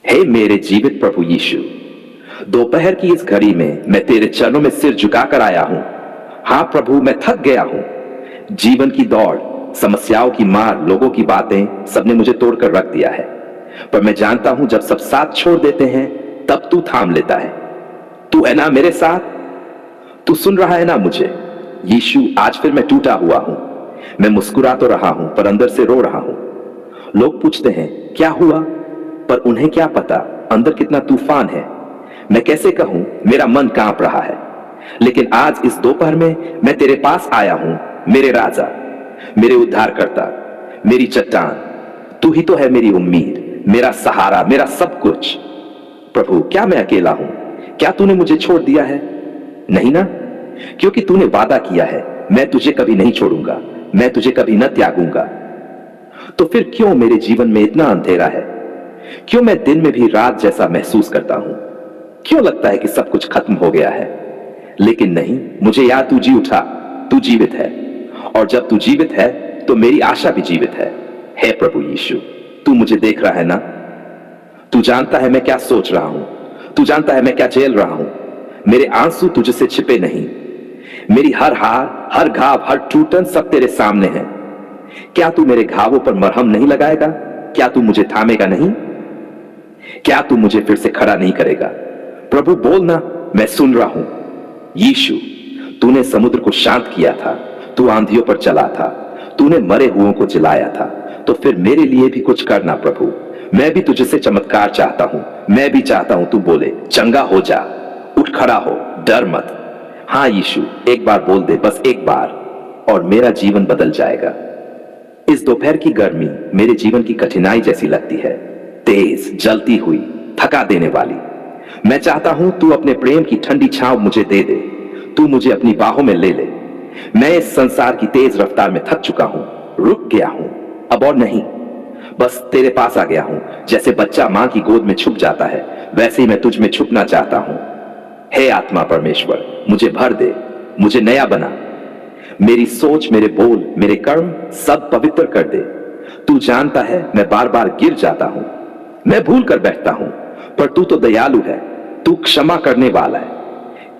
हे मेरे जीवित प्रभु यीशु, दोपहर की इस घड़ी में मैं तेरे चरणों में सिर झुकाकर आया हूं। हाँ प्रभु, मैं थक गया हूं। जीवन की दौड़, समस्याओं की मार, लोगों की बातें, सबने मुझे तोड़कर रख दिया है। पर मैं जानता हूं जब सब साथ छोड़ देते हैं तब तू थाम लेता है। तू है ना मेरे साथ? तू सुन रहा है ना मुझे? यीशु, आज फिर मैं टूटा हुआ हूं। मैं मुस्कुरा तो रहा हूं पर अंदर से रो रहा हूं। लोग पूछते हैं क्या हुआ, पर उन्हें क्या पता अंदर कितना तूफान है। मैं कैसे कहूं मेरा मन कांप रहा है। लेकिन आज इस दोपहर में मैं तेरे पास आया हूं, मेरे राजा, मेरे उद्धारकर्ता, मेरी चट्टान। तू ही तो है मेरी उम्मीद, मेरा सहारा, मेरा सब कुछ। प्रभु, क्या मैं अकेला हूं? क्या तूने मुझे छोड़ दिया है? नहीं ना, क्योंकि तूने वादा किया है मैं तुझे कभी नहीं छोड़ूंगा, मैं तुझे कभी न त्यागूंगा। तो फिर क्यों मेरे जीवन में इतना अंधेरा है? क्यों मैं दिन में भी रात जैसा महसूस करता हूं? क्यों लगता है कि सब कुछ खत्म हो गया है? लेकिन नहीं, मुझे याद तू जी उठा, तू जीवित है। और जब तू जीवित है तो मेरी आशा भी जीवित है। हे प्रभु यीशु, तू मुझे देख रहा है ना? तू जानता है मैं क्या सोच रहा हूं, तू जानता है मैं क्या झेल रहा हूं। मेरे आंसू तुझसे छिपे नहीं। मेरी हर हार, हर घाव, हर टूटन सब तेरे सामने है। क्या तू मेरे घावों पर मरहम नहीं लगाएगा? क्या तू मुझे थामेगा नहीं? क्या तू मुझे फिर से खड़ा नहीं करेगा? प्रभु बोलना, मैं सुन रहा हूं। यीशु, तूने समुद्र को शांत किया था, तू आंधियों पर चला था, तूने मरे हुओं को जिलाया था, तो फिर मेरे लिए भी कुछ करना प्रभु। मैं भी तुझसे चमत्कार चाहता हूं। मैं भी चाहता हूं तू बोले, चंगा हो जा, उठ खड़ा हो, डर मत। हाँ यीशु, एक बार बोल दे, बस एक बार, और मेरा जीवन बदल जाएगा। इस दोपहर की गर्मी मेरे जीवन की कठिनाई जैसी लगती है, तेज, जलती हुई, थका देने वाली। मैं चाहता हूं तू अपने प्रेम की ठंडी छांव मुझे दे दे, तू मुझे अपनी बाहों में ले ले। मैं इस संसार की तेज रफ्तार में थक चुका हूं, रुक गया हूं, अब और नहीं। बस तेरे पास आ गया हूं। जैसे बच्चा मां की गोद में छुप जाता है, वैसे ही मैं तुझ में छुपना चाहता हूं। हे आत्मा परमेश्वर, मुझे भर दे, मुझे नया बना। मेरी सोच, मेरे बोल, मेरे कर्म सब पवित्र कर दे। तू जानता है मैं बार बार गिर जाता हूं, मैं भूल कर बैठता हूं, पर तू तो दयालु है, तू क्षमा करने वाला है।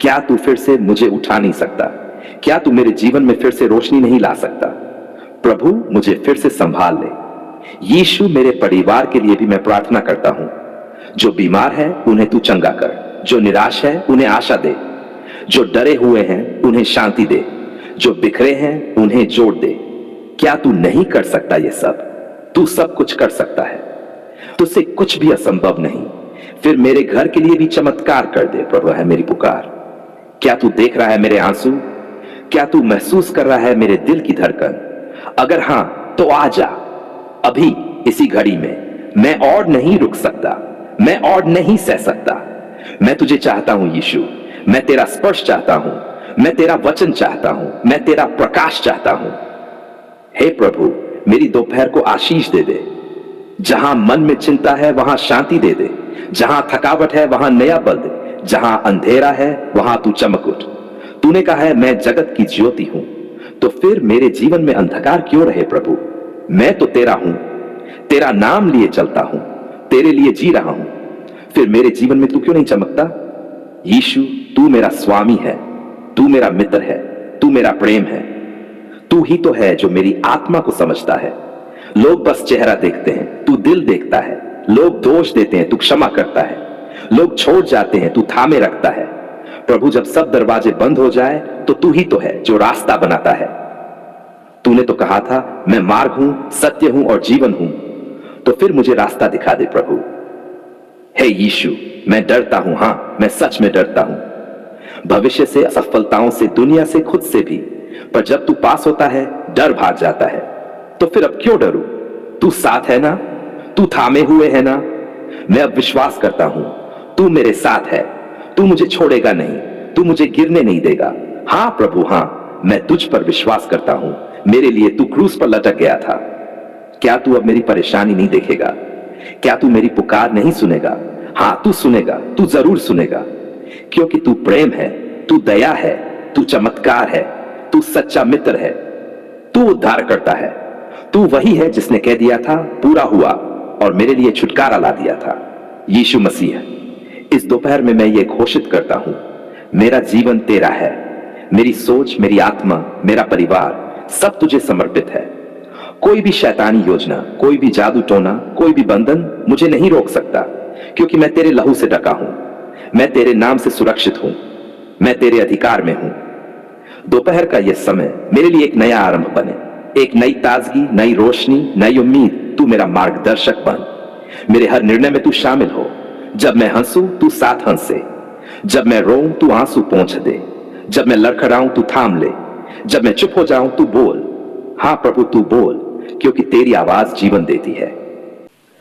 क्या तू फिर से मुझे उठा नहीं सकता? क्या तू मेरे जीवन में फिर से रोशनी नहीं ला सकता? प्रभु, मुझे फिर से संभाल ले। यीशु, मेरे परिवार के लिए भी मैं प्रार्थना करता हूं। जो बीमार है उन्हें तू चंगा कर, जो निराश है उन्हें आशा दे, जो डरे हुए हैं उन्हें शांति दे, जो बिखरे हैं उन्हें जोड़ दे। क्या तू नहीं कर सकता ये सब? तू सब कुछ कर सकता है, तुझसे कुछ भी असंभव नहीं। फिर मेरे घर के लिए भी चमत्कार कर दे प्रभु, है मेरी पुकार। क्या तू देख रहा है मेरे आंसू? क्या तू महसूस कर रहा है मेरे दिल की धड़कन? अगर हां तो आ जा अभी, इसी घड़ी में। मैं और नहीं रुक सकता, मैं और नहीं सह सकता। मैं तुझे चाहता हूं यीशु, मैं तेरा स्पर्श चाहता हूं, मैं तेरा वचन चाहता हूं, मैं तेरा प्रकाश चाहता हूं। हे प्रभु, मेरी दोपहर को आशीष दे दे। जहां मन में चिंता है वहां शांति दे दे, जहां थकावट है वहां नया बल दे, जहां अंधेरा है वहां तू चमक उठ। तूने कहा है मैं जगत की ज्योति हूं, तो फिर मेरे जीवन में अंधकार क्यों रहे प्रभु? मैं तो तेरा हूं, तेरा नाम लिए चलता हूं, तेरे लिए जी रहा हूं। फिर मेरे जीवन में तू क्यों नहीं चमकता? यीशु, तू मेरा स्वामी है, तू मेरा मित्र है, तू मेरा प्रेम है। तू ही तो है जो मेरी आत्मा को समझता है। लोग बस चेहरा देखते हैं, तू दिल देखता है। लोग दोष देते हैं, तू क्षमा करता है। लोग छोड़ जाते हैं, तू थामे रखता है। प्रभु, जब सब दरवाजे बंद हो जाए तो तू ही तो है जो रास्ता बनाता है। तूने तो कहा था मैं मार्ग हूं, सत्य हूं और जीवन हूं, तो फिर मुझे रास्ता दिखा दे प्रभु। हे यीशु, मैं डरता हूं, हां मैं सच में डरता हूं, भविष्य से, असफलताओं से, दुनिया से, खुद से भी। पर जब तू पास होता है डर भाग जाता है। तो फिर अब क्यों डरूं? तू साथ है ना? तू थामे हुए है ना? मैं अब विश्वास करता हूं तू मेरे साथ है, तू मुझे छोड़ेगा नहीं, तू मुझे गिरने नहीं देगा। हां प्रभु, हां मैं तुझ पर विश्वास करता हूं। मेरे लिए तू क्रूस पर लटक गया था। क्या तू अब मेरी परेशानी नहीं देखेगा? क्या तू मेरी पुकार नहीं सुनेगा? हां तू सुनेगा, तू जरूर सुनेगा, क्योंकि तू प्रेम है, तू दया है, तू चमत्कार है, तू सच्चा मित्र है, तू उद्धार करता है। तू वही है जिसने कह दिया था पूरा हुआ और मेरे लिए छुटकारा ला दिया था। यीशु मसीह, इस दोपहर में मैं ये घोषित करता हूं, मेरा जीवन तेरा है। मेरी सोच, मेरी आत्मा, मेरा परिवार सब तुझे समर्पित है। कोई भी शैतानी योजना, कोई भी जादू टोना, कोई भी बंधन मुझे नहीं रोक सकता, क्योंकि मैं तेरे लहू से ढका हूं। मैं तेरे नाम से सुरक्षित हूं। मैं तेरे अधिकार में हूं। दोपहर का यह समय मेरे लिए एक नया आरंभ बने, एक नई ताजगी, नई रोशनी, नई उम्मीद। तू मेरा मार्गदर्शक बन। मेरे हर निर्णय में तू शामिल हो। जब मैं हंसूं तू साथ हंसे, जब मैं रोऊं तू आंसू पोंछ दे, जब मैं लड़खड़ाऊं तू थाम ले, जब मैं चुप हो जाऊं तू बोल। हां प्रभु, तू बोल, क्योंकि तेरी आवाज जीवन देती है।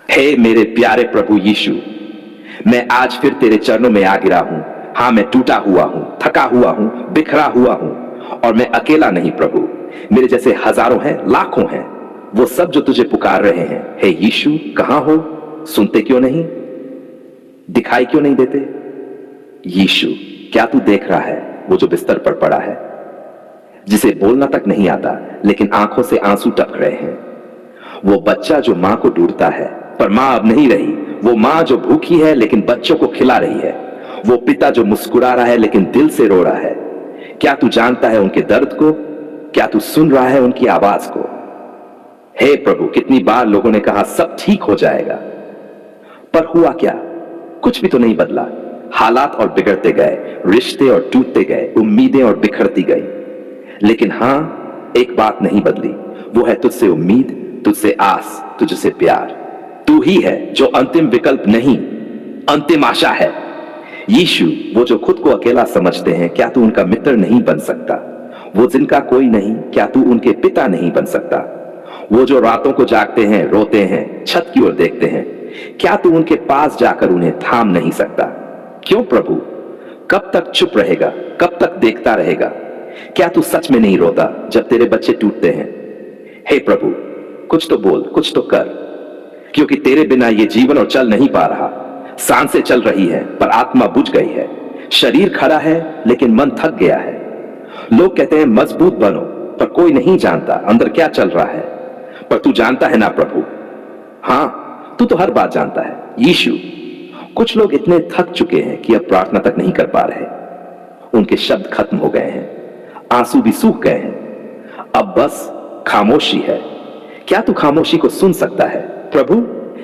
हे मेरे प्यारे प्रभु यीशु, मैं आज फिर तेरे चरणों में आ गिरा हूं। हां, मैं टूटा हुआ हूं, थका हुआ हूं, बिखरा हुआ हूं, और मैं अकेला नहीं प्रभु। मेरे जैसे हजारों हैं, लाखों हैं, वो सब जो तुझे पुकार रहे हैं। हे यीशु, कहां हो? सुनते क्यों नहीं? दिखाई क्यों नहीं देते? यीशु, क्या तू देख रहा है वो जो बिस्तर पर पड़ा है, जिसे बोलना तक नहीं आता लेकिन आंखों से आंसू टपक रहे हैं? वो बच्चा जो मां को ढूंढता है पर मां अब नहीं रही। वो मां जो भूखी है लेकिन बच्चों को खिला रही है। वो पिता जो मुस्कुरा रहा है लेकिन दिल से रो रहा है। क्या तू जानता है उनके दर्द को? क्या तू सुन रहा है उनकी आवाज को? हे प्रभु, कितनी बार लोगों ने कहा सब ठीक हो जाएगा, पर हुआ क्या? कुछ भी तो नहीं बदला। हालात और बिगड़ते गए, रिश्ते और टूटते गए, उम्मीदें और बिखरती गई। लेकिन हां, एक बात नहीं बदली, वो है तुझसे उम्मीद, तुझसे आस, तुझसे प्यार। तू ही है जो अंतिम विकल्प नहीं, अंतिम आशा है। यीशु, वो जो खुद को अकेला समझते हैं, क्या तू उनका मित्र नहीं बन सकता? वो जिनका कोई नहीं, क्या तू उनके पिता नहीं बन सकता? वो जो रातों को जागते हैं, रोते हैं, छत की ओर देखते हैं, क्या तू उनके पास जाकर उन्हें थाम नहीं सकता? क्यों प्रभु, कब तक चुप रहेगा? कब तक देखता रहेगा? क्या तू सच में नहीं रोता जब तेरे बच्चे टूटते हैं? हे प्रभु, कुछ तो बोल, कुछ तो कर, क्योंकि तेरे बिना ये जीवन और चल नहीं पा रहा। सांसें चल रही है पर आत्मा बुझ गई है। शरीर खड़ा है लेकिन मन थक गया है। लोग कहते हैं मजबूत बनो, पर कोई नहीं जानता अंदर क्या चल रहा है। पर तू जानता है ना प्रभु? हां, तू तो हर बात जानता है। यीशु, कुछ लोग इतने थक चुके हैं कि अब प्रार्थना तक नहीं कर पा रहे। उनके शब्द खत्म हो गए हैं, आंसू भी सूख गए हैं। अब बस खामोशी है। क्या तू खामोशी को सुन सकता है प्रभु?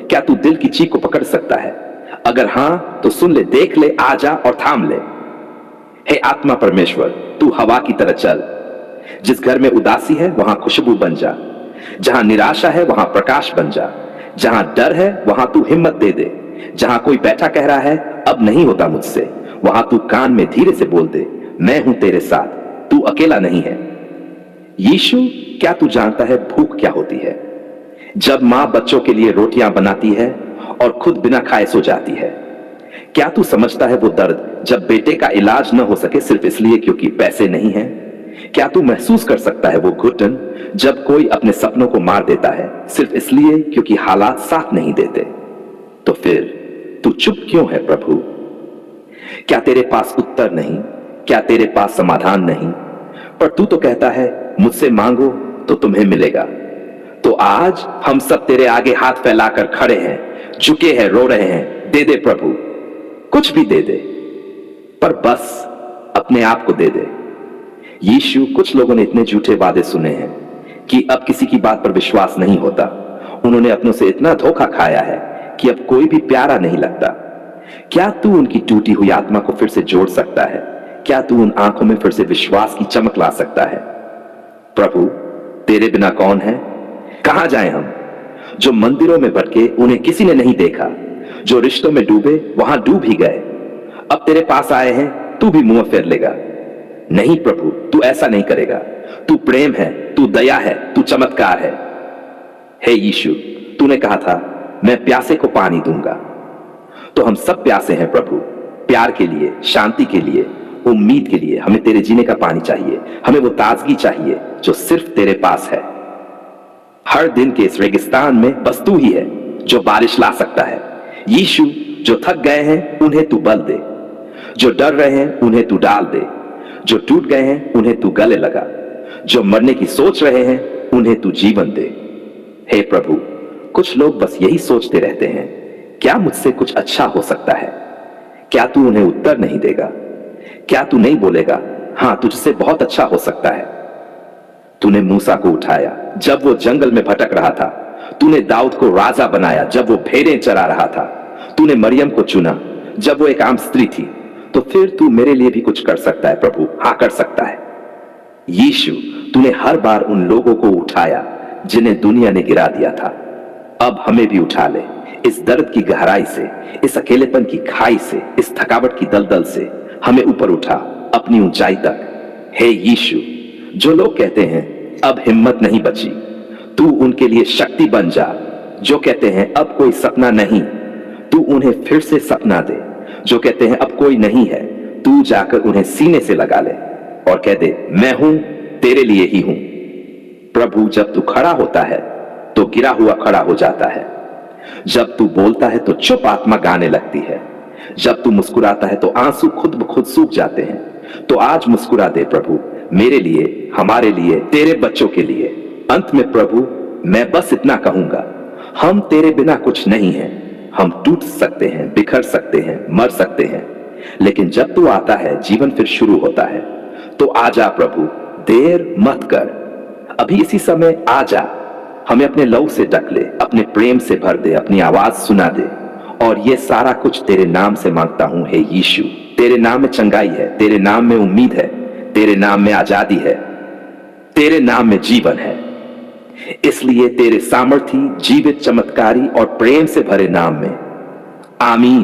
क्या तू दिल की चीख को पकड़ सकता है? अगर हां तो सुन ले, देख ले, आ जा और थाम ले। हे आत्मा परमेश्वर, तू हवा की तरह चल। जिस घर में उदासी है वहां खुशबू बन जा। जहां निराशा है वहां प्रकाश बन जा। जहां डर है वहां तू हिम्मत दे दे। जहां कोई बैठा कह रहा है अब नहीं होता मुझसे, वहां तू कान में धीरे से बोल दे, मैं हूं तेरे साथ, तू अकेला नहीं है। यीशु, क्या तू जानता है भूख क्या होती है? जब मां बच्चों के लिए रोटियां बनाती है और खुद बिना खाए सो जाती है। क्या तू समझता है वो दर्द जब बेटे का इलाज न हो सके सिर्फ इसलिए क्योंकि पैसे नहीं हैं? क्या तू महसूस कर सकता है वो घुटन जब कोई अपने सपनों को मार देता है सिर्फ इसलिए क्योंकि हालात साथ नहीं देते? तो फिर तू चुप क्यों है प्रभु? क्या तेरे पास उत्तर नहीं? क्या तेरे पास समाधान नहीं? पर तू तो कहता है मुझसे मांगो तो तुम्हें मिलेगा। तो आज हम सब तेरे आगे हाथ फैलाकर खड़े हैं, झुके हैं, रो रहे हैं। दे दे प्रभु, कुछ भी दे दे, पर बस अपने आप को दे दे। यीशु, कुछ लोगों ने इतने झूठे वादे सुने हैं कि अब किसी की बात पर विश्वास नहीं होता। उन्होंने अपनों से इतना धोखा खाया है कि अब कोई भी प्यारा नहीं लगता। क्या तू उनकी टूटी हुई आत्मा को फिर से जोड़ सकता है? क्या तू उन आंखों में फिर से विश्वास की चमक ला सकता है? प्रभु, तेरे बिना कौन है? कहां जाएं हम? जो मंदिरों में भटके उन्हें किसी ने नहीं देखा, जो रिश्तों में डूबे वहां डूब ही गए। अब तेरे पास आए हैं, तू भी मुंह फेर लेगा? नहीं प्रभु, तू ऐसा नहीं करेगा। तू प्रेम है, तू दया है, तू चमत्कार है। हे यीशु, तूने कहा था मैं प्यासे को पानी दूंगा। तो हम सब प्यासे हैं प्रभु, प्यार के लिए, शांति के लिए, उम्मीद के लिए। हमें तेरे जीने का पानी चाहिए। हमें वो ताजगी चाहिए जो सिर्फ तेरे पास है। हर दिन के इस रेगिस्तान में बस तू ही है जो बारिश ला सकता है। यीशु, जो थक गए हैं उन्हें तू बल दे, जो डर रहे हैं उन्हें तू डाल दे, जो टूट गए हैं उन्हें तू गले लगा, जो मरने की सोच रहे हैं उन्हें तू जीवन दे। हे प्रभु, कुछ लोग बस यही सोचते रहते हैं क्या मुझसे कुछ अच्छा हो सकता है? क्या तू उन्हें उत्तर नहीं देगा? क्या तू नहीं बोलेगा, हां तुझसे बहुत अच्छा हो सकता है? तूने मूसा को उठाया जब वो जंगल में भटक रहा था। तूने दाऊद को राजा बनाया जब वो भेड़ें चरा रहा था। तूने मरियम को चुना जब वो एक आम स्त्री थी। तो फिर तू मेरे लिए भी कुछ कर सकता है प्रभु, हाँ कर सकता है। यीशु, तूने हर बार उन लोगों को उठाया जिन्हें दुनिया ने गिरा दिया था। अब हमें भी उठा ले इस दर्द की गहराई से, इस अकेलेपन की खाई से, इस थकावट की दलदल से। हमें ऊपर उठा अपनी ऊंचाई तक। हे यीशु, जो लोग कहते हैं अब हिम्मत नहीं बची, तू उनके लिए शक्ति बन जा। जो कहते हैं अब कोई सपना नहीं, तू उन्हें फिर से सपना दे। जो कहते हैं अब कोई नहीं है, तू जाकर उन्हें सीने से लगा ले और कह दे, मैं हूं, तेरे लिए ही हूं। प्रभु, जब तू खड़ा होता है तो गिरा हुआ खड़ा हो जाता है। जब तू बोलता है तो चुप आत्मा गाने लगती है। जब तू मुस्कुराता है तो आंसू खुद ब खुद सूख जाते हैं। तो आज मुस्कुरा दे प्रभु, मेरे लिए, हमारे लिए, तेरे बच्चों के लिए। अंत में प्रभु, मैं बस इतना कहूंगा, हम तेरे बिना कुछ नहीं हैं। हम टूट सकते हैं, बिखर सकते हैं, मर सकते हैं, लेकिन जब तू आता है जीवन फिर शुरू होता है। तो आजा प्रभु, देर मत कर, अभी इसी समय आजा। हमें अपने लहू से ढक ले, अपने प्रेम से भर दे, अपनी आवाज सुना दे। और ये सारा कुछ तेरे नाम से मांगता हूं हे यीशु। तेरे नाम में चंगाई है, तेरे नाम में उम्मीद है, तेरे नाम में आजादी है, तेरे नाम में जीवन है। इसलिए तेरे सामर्थी, जीवित, चमत्कारी और प्रेम से भरे नाम में आमीन।